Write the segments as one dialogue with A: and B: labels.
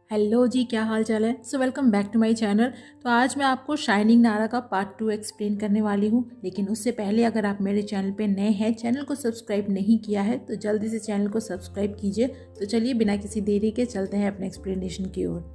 A: Hello जी, क्या हाल चाल है। Welcome back to my channel. तो आज मैं आपको शाइनिंग नारा का पार्ट 2 एक्सप्लेन करने वाली हूँ। लेकिन उससे पहले अगर आप मेरे चैनल पे नए हैं, चैनल को सब्सक्राइब नहीं किया है तो जल्दी से चैनल को सब्सक्राइब कीजिए। तो चलिए बिना किसी देरी के चलते हैं अपने एक्सप्लेनेशन की ओर।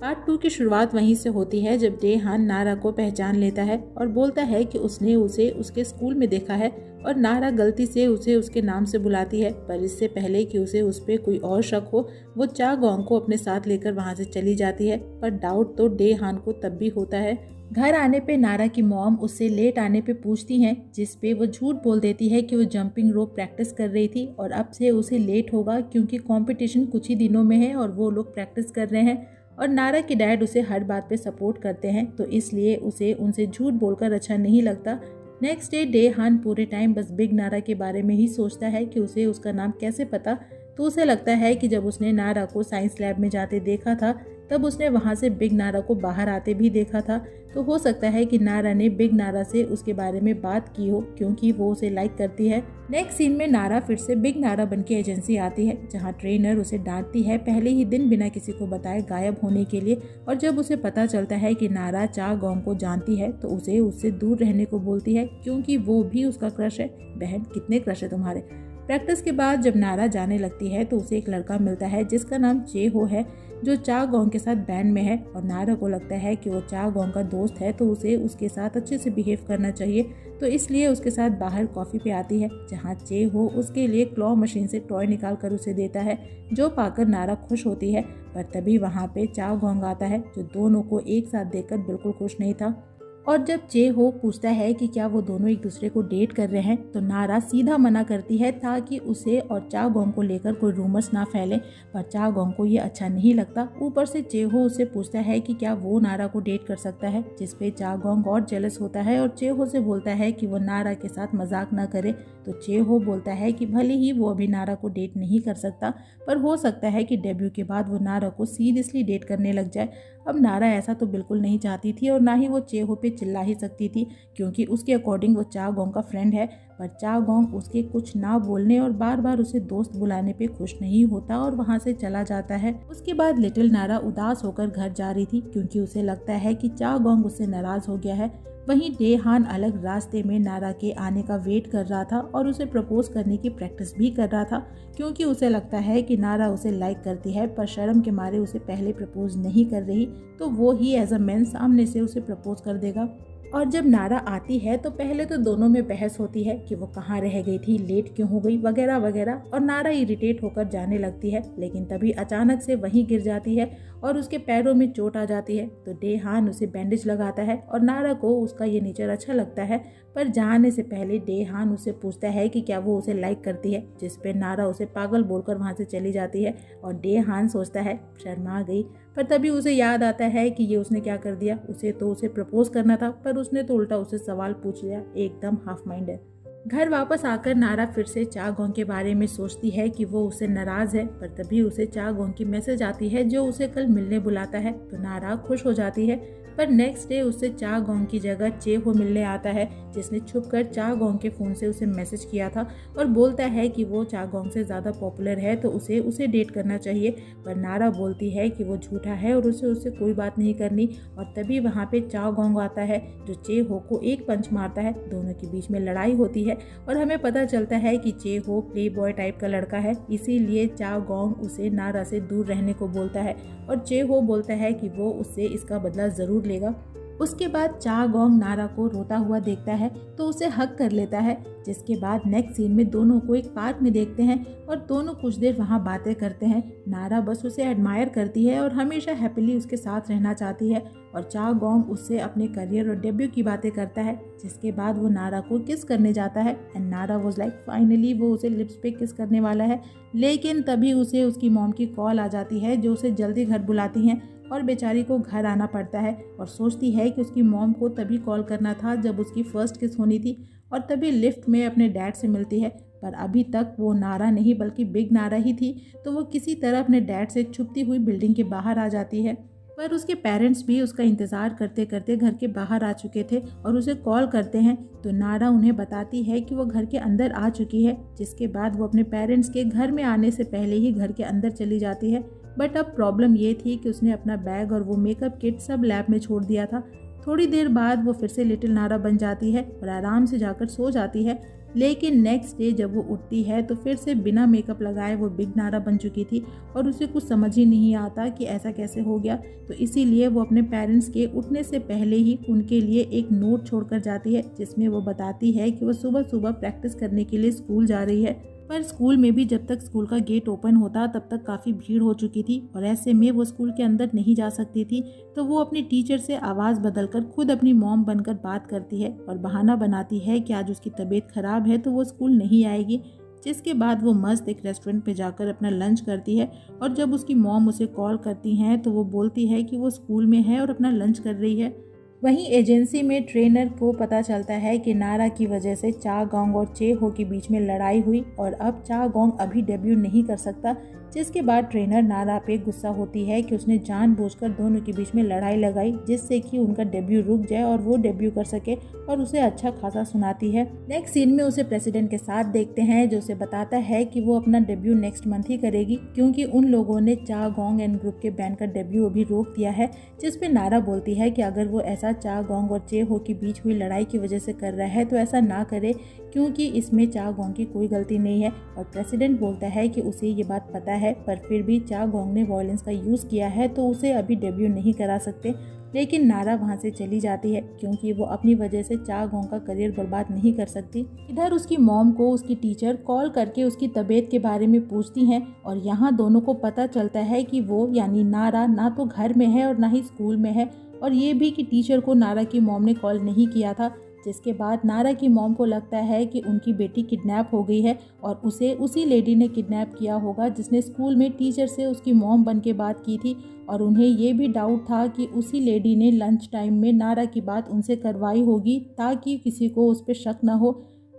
A: पार्ट 2 की शुरुआत वहीं से होती है जब डेहान नारा को पहचान लेता है और बोलता है कि उसने उसे उसके स्कूल में देखा है और नारा गलती से उसे उसके नाम से बुलाती है। पर इससे पहले कि उसे उस पर कोई और शक हो, वो चागोंग को अपने साथ लेकर वहां से चली जाती है। पर डाउट तो डेहान को तब भी होता है। घर आने पे नारा की मॉम उससे लेट आने पे पूछती हैं, जिस पे वो झूठ बोल देती है कि वो जंपिंग रोप प्रैक्टिस कर रही थी और अब से उसे लेट होगा क्योंकि कंपटीशन कुछ ही दिनों में है और वो लोग प्रैक्टिस कर रहे हैं। और नारा के डैड उसे हर बात पे सपोर्ट करते हैं, तो इसलिए उसे उनसे झूठ बोलकर अच्छा नहीं लगता। नेक्स्ट डे डेहान पूरे टाइम बस बिग नारा के बारे में ही सोचता है कि उसे उसका नाम कैसे पता। तो उसे लगता है कि जब उसने नारा को साइंस लैब में जाते देखा था तब उसने वहां से बिग नारा को बाहर आते भी देखा था। तो हो सकता है कि नारा ने बिग नारा से उसके बारे में बात की हो क्योंकि वो उसे लाइक करती है। नेक्स्ट सीन में नारा फिर से बिग नारा बन के एजेंसी आती है, जहां ट्रेनर उसे डांटती है पहले ही दिन बिना किसी को बताए गायब होने के लिए। और जब उसे पता चलता है कि नारा चागोंग को जानती है तो उसे उससे दूर रहने को बोलती है क्योंकि वो भी उसका क्रश है। बहन, कितने क्रश है तुम्हारे। प्रैक्टिस के बाद जब नारा जाने लगती है तो उसे एक लड़का मिलता है जिसका नाम चेहो है, जो चागोंग के साथ बैंड में है। और नारा को लगता है कि वो चागोंग का दोस्त है तो उसे उसके साथ अच्छे से बिहेव करना चाहिए। तो इसलिए उसके साथ बाहर कॉफ़ी पे आती है, जहाँ चेहो उसके लिए क्लॉ मशीन से टॉय निकाल कर उसे देता है, जो पाकर नारा खुश होती है। पर तभी वहाँ पे चागोंग आता है, जो दोनों को एक साथ देखकर बिल्कुल खुश नहीं था। और जब चेहो पूछता है कि क्या वो दोनों एक दूसरे को डेट कर रहे हैं तो नारा सीधा मना करती है ताकि उसे और चागोंग को लेकर कोई रूमर्स ना फैले। पर चागोंग को ये अच्छा नहीं लगता। ऊपर से चेहो उससे पूछता है कि क्या वो नारा को डेट कर सकता है, जिसपे चागोंग और जेलस होता है और चेहो से बोलता है कि वो नारा के साथ मजाक ना करे। तो चेहो बोलता है कि भले ही वो अभी नारा को डेट नहीं कर सकता, पर हो सकता है कि डेब्यू के बाद वो नारा को सीरियसली डेट करने लग जाए। अब नारा ऐसा तो बिल्कुल नहीं चाहती थी और ना ही वो चेहो पे चिल्ला ही सकती थी, क्योंकि उसके अकॉर्डिंग वो चागोंग का फ्रेंड है। पर चागोंग उसके कुछ ना बोलने और बार बार उसे दोस्त बुलाने पे खुश नहीं होता और वहाँ से चला जाता है। उसके बाद लिटिल नारा उदास होकर घर जा रही थी क्योंकि उसे लगता है कि चागोंग उससे नाराज हो गया है। वहीं डेहान अलग रास्ते में नारा के आने का वेट कर रहा था और उसे प्रपोज करने की प्रैक्टिस भी कर रहा था, क्योंकि उसे लगता है कि नारा उसे लाइक करती है पर शर्म के मारे उसे पहले प्रपोज नहीं कर रही, तो वो ही एज अ मैन सामने से उसे प्रपोज कर देगा। और जब नारा आती है तो पहले तो दोनों में बहस होती है कि वो कहाँ रह गई थी, लेट क्यों हो गई, वगैरह वगैरह। और नारा इरिटेट होकर जाने लगती है, लेकिन तभी अचानक से वहीं गिर जाती है और उसके पैरों में चोट आ जाती है। तो डेहान उसे बैंडेज लगाता है और नारा को उसका ये नेचर अच्छा लगता है। पर जाने से पहले डेहान उससे पूछता है कि क्या वो उसे लाइक करती है, जिस पे नारा उसे पागल बोलकर वहाँ से चली जाती है। और डेहान सोचता है शर्मा गई, पर तभी उसे याद आता है कि ये उसने क्या कर दिया। उसे प्रपोज करना था पर उसने तो उल्टा उसे सवाल पूछ लिया। एकदम हाफ माइंड है। घर वापस आकर नारा फिर से चागोंग के बारे में सोचती है कि वो उससे नाराज है, पर तभी उसे चागोंग की मैसेज आती है जो उसे कल मिलने बुलाता है। तो नारा खुश हो जाती है। पर नेक्स्ट डे उससे चागोंग की जगह चेहो मिलने आता है, जिसने छुपकर चागोंग के फोन से उसे मैसेज किया था और बोलता है कि वो चागोंग से ज्यादा पॉपुलर है तो उसे डेट करना चाहिए। पर नारा बोलती है कि वो झूठा है और उससे कोई बात नहीं करनी। और तभी वहाँ पे चागोंग आता है, जो चेहो को एक पंच मारता है। दोनों के बीच में लड़ाई होती है और हमें पता चलता है कि चेहो प्ले बॉय टाइप का लड़का है, इसीलिए चागोंग उसे नारा से दूर रहने को बोलता है। और चेहो बोलता है कि वो उससे इसका बदला जरूर लेगा। उसके बाद चागोंग नारा को रोता हुआ देखता है तो उसे हग कर लेता है। जिसके बाद नेक्स्ट सीन में दोनों को एक पार्क में देखते हैं और दोनों कुछ देर वहाँ बातें करते हैं। नारा बस उसे एडमायर करती है और हमेशा हैप्पीली उसके साथ रहना चाहती है। और चागोंग उससे अपने करियर और डेब्यू की बातें करता है। जिसके बाद वो नारा को किस करने जाता है एंड नारा वाज लाइक फाइनली वो उसे लिप्स पे किस करने वाला है। लेकिन तभी उसे उसकी मॉम की कॉल आ जाती है, जो उसे जल्दी घर बुलाती हैं और बेचारी को घर आना पड़ता है। और सोचती है कि उसकी मॉम को तभी कॉल करना था जब उसकी फर्स्ट किस होनी थी। और तभी लिफ्ट में अपने डैड से मिलती है, पर अभी तक वो नारा नहीं बल्कि बिग नारा ही थी। तो वो किसी तरह अपने डैड से छुपती हुई बिल्डिंग के बाहर आ जाती है। पर उसके पेरेंट्स भी उसका इंतज़ार करते करते घर के बाहर आ चुके थे और उसे कॉल करते हैं तो नारा उन्हें बताती है कि वो घर के अंदर आ चुकी है, जिसके बाद वो अपने पेरेंट्स के घर में आने से पहले ही घर के अंदर चली जाती है। बट अब प्रॉब्लम ये थी कि उसने अपना बैग और वो मेकअप किट सब लैब में छोड़ दिया था। थोड़ी देर बाद वो फिर से लिटिल नारा बन जाती है और आराम से जाकर सो जाती है, लेकिन नेक्स्ट डे जब वो उठती है तो फिर से बिना मेकअप लगाए वो बिग नारा बन चुकी थी और उसे कुछ समझ ही नहीं आता कि ऐसा कैसे हो गया। तो इसीलिए वो अपने पेरेंट्स के उठने से पहले ही उनके लिए एक नोट छोड़कर जाती है, जिसमें वो बताती है कि वो सुबह सुबह प्रैक्टिस करने के लिए स्कूल जा रही है। पर स्कूल में भी जब तक स्कूल का गेट ओपन होता तब तक काफ़ी भीड़ हो चुकी थी और ऐसे में वो स्कूल के अंदर नहीं जा सकती थी। तो वो अपनी टीचर से आवाज़ बदलकर खुद अपनी मॉम बनकर बात करती है और बहाना बनाती है कि आज उसकी तबीयत ख़राब है तो वो स्कूल नहीं आएगी। जिसके बाद वो मस्त एक रेस्टोरेंट पे जाकर अपना लंच करती है और जब उसकी मॉम उसे कॉल करती हैं तो वो बोलती है कि वो स्कूल में है और अपना लंच कर रही है। वहीं एजेंसी में ट्रेनर को पता चलता है कि नारा की वजह से चागोंग और चेहो के बीच में लड़ाई हुई और अब चागोंग अभी डेब्यू नहीं कर सकता, जिसके बाद ट्रेनर नारा पे गुस्सा होती है कि उसने जानबूझकर दोनों के बीच में लड़ाई लगाई जिससे कि उनका डेब्यू रुक जाए और वो डेब्यू कर सके, और उसे अच्छा खासा सुनाती है। नेक्स्ट सीन में उसे प्रेसिडेंट के साथ देखते हैं जो उसे बताता है कि वो अपना डेब्यू नेक्स्ट मंथ ही करेगी क्योंकि उन लोगों ने चागोंग एंड ग्रुप के बैंड का डेब्यू अभी रोक दिया है। जिसपे नारा बोलती है कि अगर वो ऐसा चागोंग और चेहो के बीच हुई लड़ाई की वजह से कर रहा है तो ऐसा ना करे क्योंकि इसमें चागोंग की कोई गलती नहीं है। और प्रेसिडेंट बोलता है कि उसे ये बात पता है पर फिर भी चागोंग ने वायलेंस का यूज़ किया है तो उसे अभी डेब्यू नहीं करा सकते। लेकिन नारा वहाँ से चली जाती है क्योंकि वो अपनी वजह से चागोंग का करियर बर्बाद नहीं कर सकती। इधर उसकी मॉम को उसकी टीचर कॉल करके उसकी तबीयत के बारे में पूछती हैं और यहाँ दोनों को पता चलता है कि वो यानी नारा ना तो घर में है और ना ही स्कूल में है, और ये भी कि टीचर को नारा की मॉम ने कॉल नहीं किया था। जिसके बाद नारा की मॉम को लगता है कि उनकी बेटी किडनैप हो गई है और उसे उसी लेडी ने किडनैप किया होगा जिसने स्कूल में टीचर से उसकी मॉम बन के बात की थी, और उन्हें ये भी डाउट था कि उसी लेडी ने लंच टाइम में नारा की बात उनसे करवाई होगी ताकि किसी को उस पर शक न हो।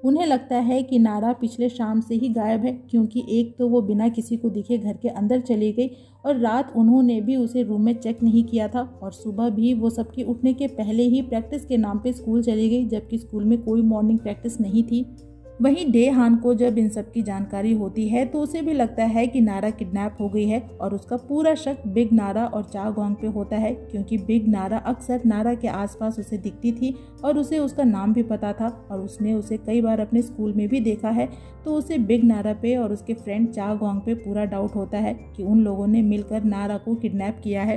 A: उन्हें लगता है कि नारा पिछले शाम से ही गायब है क्योंकि एक तो वो बिना किसी को दिखे घर के अंदर चली गई और रात उन्होंने भी उसे रूम में चेक नहीं किया था, और सुबह भी वो सबके उठने के पहले ही प्रैक्टिस के नाम पे स्कूल चली गई जबकि स्कूल में कोई मॉर्निंग प्रैक्टिस नहीं थी। वहीं डे हान को जब इन सब की जानकारी होती है तो उसे भी लगता है कि नारा किडनैप हो गई है और उसका पूरा शक बिग नारा और चागोंग पे होता है क्योंकि बिग नारा अक्सर नारा के आसपास उसे दिखती थी और उसे उसका नाम भी पता था और उसने उसे कई बार अपने स्कूल में भी देखा है। तो उसे बिग नारा पे और उसके फ्रेंड चागोंग पे पूरा डाउट होता है कि उन लोगों ने मिलकर नारा को किडनैप किया है।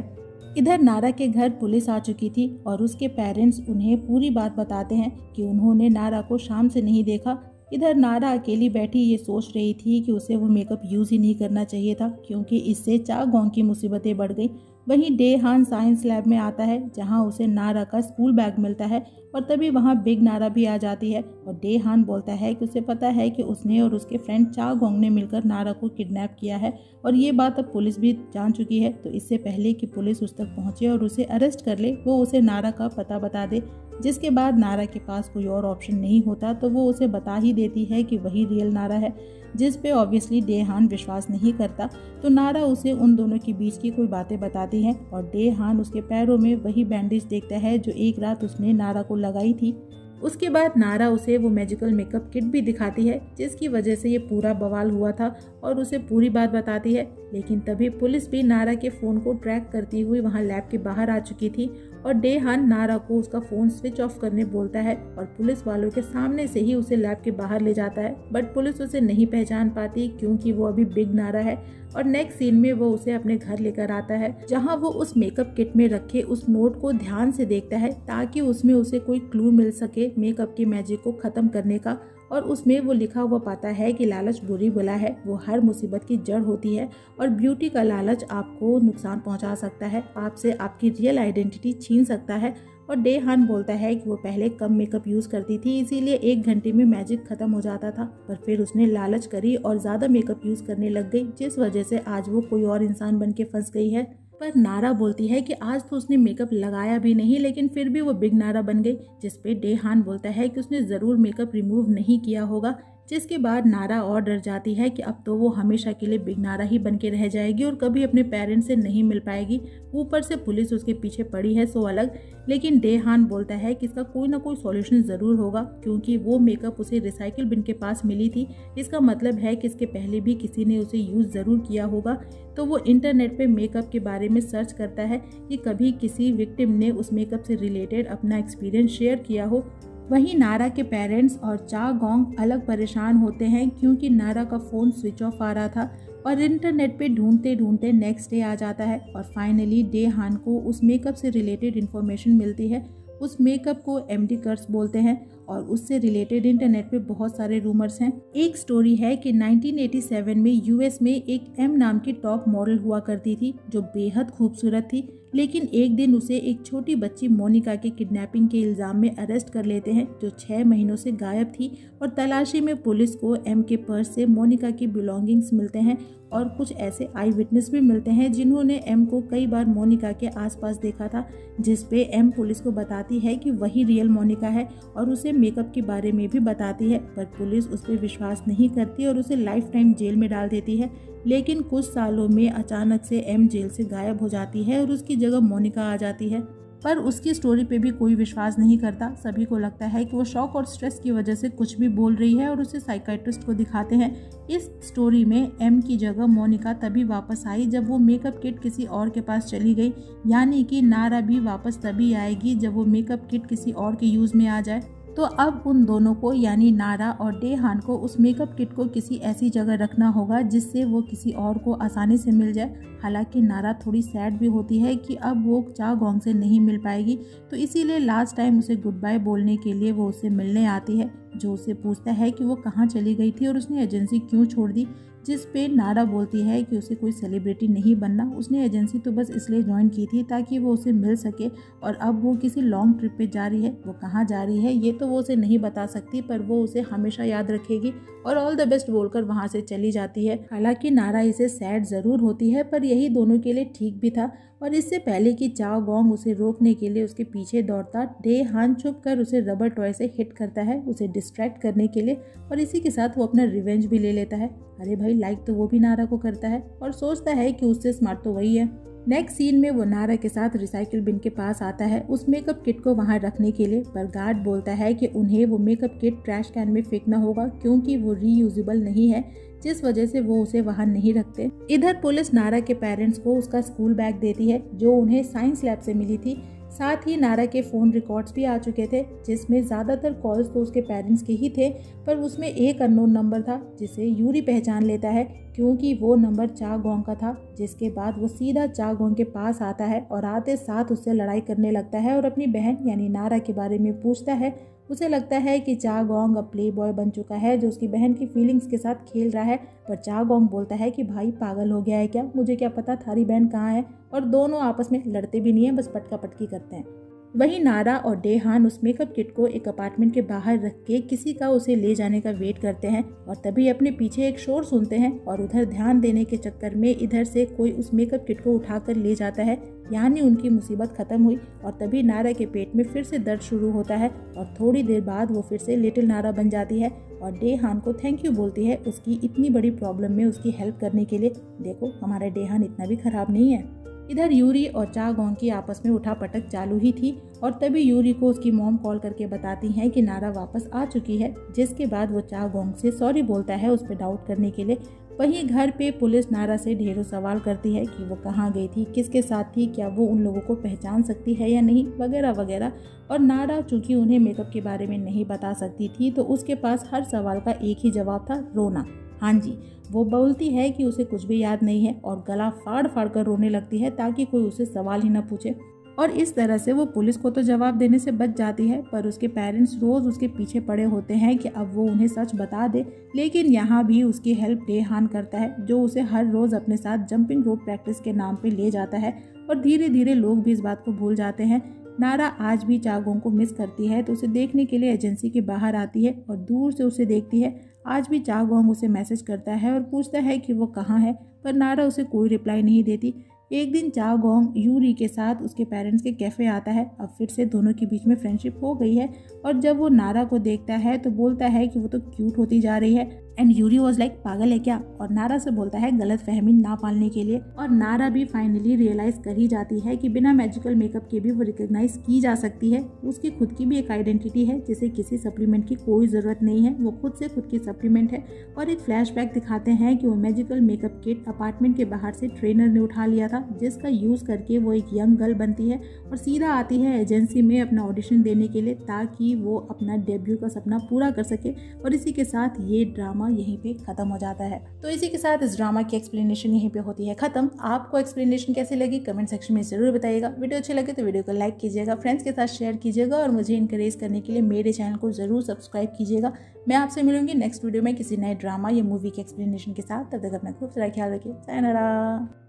A: इधर नारा के घर पुलिस आ चुकी थी और उसके पेरेंट्स उन्हें पूरी बात बताते हैं कि उन्होंने नारा को शाम से नहीं देखा। इधर नारा अकेली बैठी ये सोच रही थी कि उसे वो मेकअप यूज़ ही नहीं करना चाहिए था क्योंकि इससे चागोंग की मुसीबतें बढ़ गई। वहीं डे हान साइंस लैब में आता है जहां उसे नारा का स्कूल बैग मिलता है और तभी वहां बिग नारा भी आ जाती है और डे हान बोलता है कि उसे पता है कि उसने और उसके फ्रेंड चागोंग ने मिलकर नारा को किडनैप किया है और ये बात अब पुलिस भी जान चुकी है। तो इससे पहले कि पुलिस उस तक पहुंचे और उसे अरेस्ट कर ले वो उसे नारा का पता बता दे, जिसके बाद नारा के पास कोई और ऑप्शन नहीं होता तो वो उसे बता ही देती है कि वही रियल नारा है, जिस पे ऑब्वियसली डे हान विश्वास नहीं करता। तो नारा उसे उन दोनों के बीच की कोई बातें बताती है और डे हान उसके पैरों में वही बैंडेज देखता है जो एक रात उसने नारा को लगाई थी। उसके बाद नारा उसे वो मैजिकल मेकअप किट भी दिखाती है जिसकी वजह से ये पूरा बवाल हुआ था और उसे पूरी बात बताती है। लेकिन तभी पुलिस भी नारा के फ़ोन को ट्रैक करती हुई वहाँ लैब के बाहर आ चुकी थी और डे हान नारा को उसका फ़ोन स्विच ऑफ करने बोलता है और पुलिस वालों के सामने से ही उसे लैब के बाहर ले जाता है। बट पुलिस उसे नहीं पहचान पाती क्योंकि वो अभी बिग नारा है। और नेक्स्ट सीन में वो उसे अपने घर लेकर आता है जहां वो उस मेकअप किट में रखे उस नोट को ध्यान से देखता है ताकि उसमें उसे कोई क्लू मिल सके मेकअप की मैजिक को खत्म करने का। और उसमें वो लिखा हुआ पाता है कि लालच बुरी बला है, वो हर मुसीबत की जड़ होती है और ब्यूटी का लालच आपको नुकसान पहुंचा सकता है, आपसे आपकी रियल आइडेंटिटी छीन सकता है। और डे हान बोलता है कि वो पहले कम मेकअप यूज़ करती थी इसीलिए 1 घंटे में मैजिक ख़त्म हो जाता था, पर फिर उसने लालच करी और ज़्यादा मेकअप यूज़ करने लग गई जिस वजह से आज वो कोई और इंसान बन के फंस गई है। पर नारा बोलती है कि आज तो उसने मेकअप लगाया भी नहीं लेकिन फिर भी वो बिग नारा बन गई, जिस पे डे हान बोलता है कि उसने ज़रूर मेकअप रिमूव नहीं किया होगा जिसके बाद नारा और डर जाती है कि अब तो वो हमेशा के लिए बिग नारा ही बन के रह जाएगी और कभी अपने पेरेंट्स से नहीं मिल पाएगी। ऊपर से पुलिस उसके पीछे पड़ी है सो अलग। लेकिन डेहान बोलता है कि इसका कोई ना कोई सॉल्यूशन ज़रूर होगा, क्योंकि वो मेकअप उसे रिसाइकिल बिन के पास मिली थी। इसका मतलब है कि इसके पहले भी किसी ने उसे यूज़ ज़रूर किया होगा। तो वो इंटरनेट पे मेकअप के बारे में सर्च करता है कि कभी किसी विक्टिम ने उस मेकअप से रिलेटेड अपना एक्सपीरियंस शेयर किया हो। वहीं नारा के पेरेंट्स और चा गोंग अलग परेशान होते हैं, क्योंकि नारा का फ़ोन स्विच ऑफ आ रहा था और इंटरनेट पे ढूंढते ढूंढते नेक्स्ट डे आ जाता है और फाइनली डेहान को उस मेकअप से रिलेटेड इन्फॉर्मेशन मिलती है। उस मेकअप को एमडी कर्स बोलते हैं और उससे रिलेटेड इंटरनेट पे बहुत सारे रूमर्स हैं। एक स्टोरी है कि 1987 में यूएस में एक एम नाम की टॉप मॉडल हुआ करती थी जो बेहद खूबसूरत थी, लेकिन एक दिन उसे एक छोटी बच्ची मोनिका के किडनैपिंग के इल्ज़ाम में अरेस्ट कर लेते हैं, जो 6 महीनों से गायब थी। और तलाशी में पुलिस को एम के पर्स से मोनिका की बिलोंगिंग्स मिलते हैं और कुछ ऐसे आई विटनेस भी मिलते हैं जिन्होंने एम को कई बार मोनिका के आसपास देखा था, जिस पे एम पुलिस को बताती है कि वही रियल मोनिका है और उसे मेकअप के बारे में भी बताती है। पर पुलिस उस पर विश्वास नहीं करती और उसे लाइफ टाइम जेल में डाल देती है। लेकिन कुछ सालों में अचानक से एम जेल से गायब हो जाती है और उसकी जगह मोनिका आ जाती है। पर उसकी स्टोरी पे भी कोई विश्वास नहीं करता। सभी को लगता है कि वो शॉक और स्ट्रेस की वजह से कुछ भी बोल रही है और उसे साइकियाट्रिस्ट को दिखाते हैं। इस स्टोरी में एम की जगह मोनिका तभी वापस आई जब वो मेकअप किट किसी और के पास चली गई, यानी कि नारा भी वापस तभी आएगी जब वो मेकअप किट किसी और के यूज़ में आ जाए। तो अब उन दोनों को यानी नारा और डेहान को उस मेकअप किट को किसी ऐसी जगह रखना होगा जिससे वो किसी और को आसानी से मिल जाए। हालांकि नारा थोड़ी सैड भी होती है कि अब वो चा गोंग से नहीं मिल पाएगी, तो इसीलिए लास्ट टाइम उसे गुड बाय बोलने के लिए वो उससे मिलने आती है, जो उससे पूछता है कि वो कहाँ चली गई थी और उसने एजेंसी क्यों छोड़ दी। जिस पे नारा बोलती है कि उसे कोई सेलिब्रिटी नहीं बनना, उसने एजेंसी तो बस इसलिए ज्वाइन की थी ताकि वो उसे मिल सके और अब वो किसी लॉन्ग ट्रिप पे जा रही है। वो कहाँ जा रही है ये तो वो उसे नहीं बता सकती, पर वो उसे हमेशा याद रखेगी और ऑल द बेस्ट बोलकर वहाँ से चली जाती है। हालांकि नारा इसे सैड ज़रूर होती है, पर यही दोनों के लिए ठीक भी था। और इससे पहले कि चाओ गोंग उसे रोकने के लिए उसके पीछे दौड़ता, डेहान छुप कर उसे रबर टॉय से हिट करता है उसे डिस्ट्रैक्ट करने के लिए, और इसी के साथ वो अपना रिवेंज भी ले लेता है। अरे भाई, लाइक तो वो भी नारा को करता है और सोचता है कि उससे स्मार्ट तो वही है। नेक्स्ट सीन में वो नारा के साथ रिसाइकिल बिन के पास आता है उस मेकअप किट को वहां रखने के लिए, पर गार्ड बोलता है कि उन्हें वो मेकअप किट ट्रैश कैन में फेंकना होगा क्योंकि वो रीयूजेबल नहीं है, जिस वजह से वो उसे वहां नहीं रखते। इधर पुलिस नारा के पेरेंट्स को उसका स्कूल बैग देती है जो उन्हें साइंस लैब से मिली थी। साथ ही नारा के फ़ोन रिकॉर्ड्स भी आ चुके थे, जिसमें ज़्यादातर कॉल्स तो उसके पेरेंट्स के ही थे, पर उसमें एक अननोन नंबर था जिसे यूरी पहचान लेता है क्योंकि वो नंबर चा गोंग का था। जिसके बाद वो सीधा चा गोंग के पास आता है और आते साथ उससे लड़ाई करने लगता है और अपनी बहन यानी नारा के बारे में पूछता है। उसे लगता है कि चा गोंग अब प्ले बॉय बन चुका है जो उसकी बहन की फीलिंग्स के साथ खेल रहा है, पर चा गोंग बोलता है कि भाई पागल हो गया है क्या, मुझे क्या पता थारी बहन कहाँ है। और दोनों आपस में लड़ते भी नहीं है, बस पटका पटकी करते हैं। वहीं नारा और डेहान उस मेकअप किट को एक अपार्टमेंट के बाहर रख के किसी का उसे ले जाने का वेट करते हैं और तभी अपने पीछे एक शोर सुनते हैं और उधर ध्यान देने के चक्कर में इधर से कोई उस मेकअप किट को उठाकर ले जाता है, यानी उनकी मुसीबत खत्म हुई। और तभी नारा के पेट में फिर से दर्द शुरू होता है और थोड़ी देर बाद वो फिर से लिटिल नारा बन जाती है और डेहान को थैंक यू बोलती है उसकी इतनी बड़ी प्रॉब्लम में उसकी हेल्प करने के लिए। देखो, हमारा डेहान इतना भी खराब नहीं है। इधर यूरी और चा गोंग की आपस में उठापटक चालू ही थी और तभी यूरी को उसकी मॉम कॉल करके बताती हैं कि नारा वापस आ चुकी है, जिसके बाद वो चा गोंग से सॉरी बोलता है उस पर डाउट करने के लिए। वहीं घर पे पुलिस नारा से ढेरों सवाल करती है कि वो कहाँ गई थी, किसके साथ थी, क्या वो उन लोगों को पहचान सकती है या नहीं, वगैरह वगैरह। और नारा चूंकि उन्हें मेकअप के बारे में नहीं बता सकती थी तो उसके पास हर सवाल का एक ही जवाब था, रोना। हाँ जी, वो बोलती है कि उसे कुछ भी याद नहीं है और गला फाड़ फाड़ कर रोने लगती है ताकि कोई उसे सवाल ही ना पूछे। और इस तरह से वो पुलिस को तो जवाब देने से बच जाती है, पर उसके पेरेंट्स रोज़ उसके पीछे पड़े होते हैं कि अब वो उन्हें सच बता दे। लेकिन यहाँ भी उसकी हेल्प डेहान करता है जो उसे हर रोज़ अपने साथ जंपिंग रोप प्रैक्टिस के नाम पे ले जाता है और धीरे धीरे लोग भी इस बात को भूल जाते हैं। नारा आज भी चा गोंग को मिस करती है तो उसे देखने के लिए एजेंसी के बाहर आती है और दूर से उसे देखती है। आज भी चा गोंग उसे मैसेज करता है और पूछता है कि वो कहाँ है, पर नारा उसे कोई रिप्लाई नहीं देती। एक दिन चा गोंग यूरी के साथ उसके पेरेंट्स के कैफे आता है। अब फिर से दोनों के बीच में फ्रेंडशिप हो गई है और जब वो नारा को देखता है तो बोलता है कि वो तो क्यूट होती जा रही है। एंड यूरी वॉज लाइक पागल है क्या, और नारा से बोलता है गलत फहमी ना पालने के लिए। और नारा भी फाइनली रियलाइज कर ही जाती है कि बिना मैजिकल मेकअप के भी वो रिकॉग्नाइज की जा सकती है। उसकी खुद की भी एक आइडेंटिटी है जिसे किसी सप्लीमेंट की कोई ज़रूरत नहीं है, वो खुद से खुद की सप्लीमेंट है। और एक फ्लैशबैक दिखाते हैं कि वो मैजिकल मेकअप किट अपार्टमेंट के बाहर से ट्रेनर ने उठा लिया था, जिसका यूज़ करके वो एक यंग गर्ल बनती है और सीधा आती है एजेंसी में अपना ऑडिशन देने के लिए, ताकि वो अपना डेब्यू का सपना पूरा कर सके। और इसी के साथ ये ड्रामा यहीं पे खत्म हो जाता है। तो इसी के साथ इस ड्रामा की एक्सप्लेनेशन यहीं पे होती है खत्म। आपको एक्सप्लेनेशन कैसी लगी कमेंट सेक्शन में जरूर बताइएगा। वीडियो अच्छी लगे तो वीडियो को लाइक कीजिएगा, फ्रेंड्स के साथ शेयर कीजिएगा और मुझे इनकरेज करने के लिए मेरे चैनल को जरूर सब्सक्राइब कीजिएगा। मैं आपसे मिलूंगी नेक्स्ट वीडियो में किसी नए ड्रामा या मूवी के एक्सप्लेनेशन के साथ। तब तक अपना खूब सारा ख्याल रखिए। सायोनारा।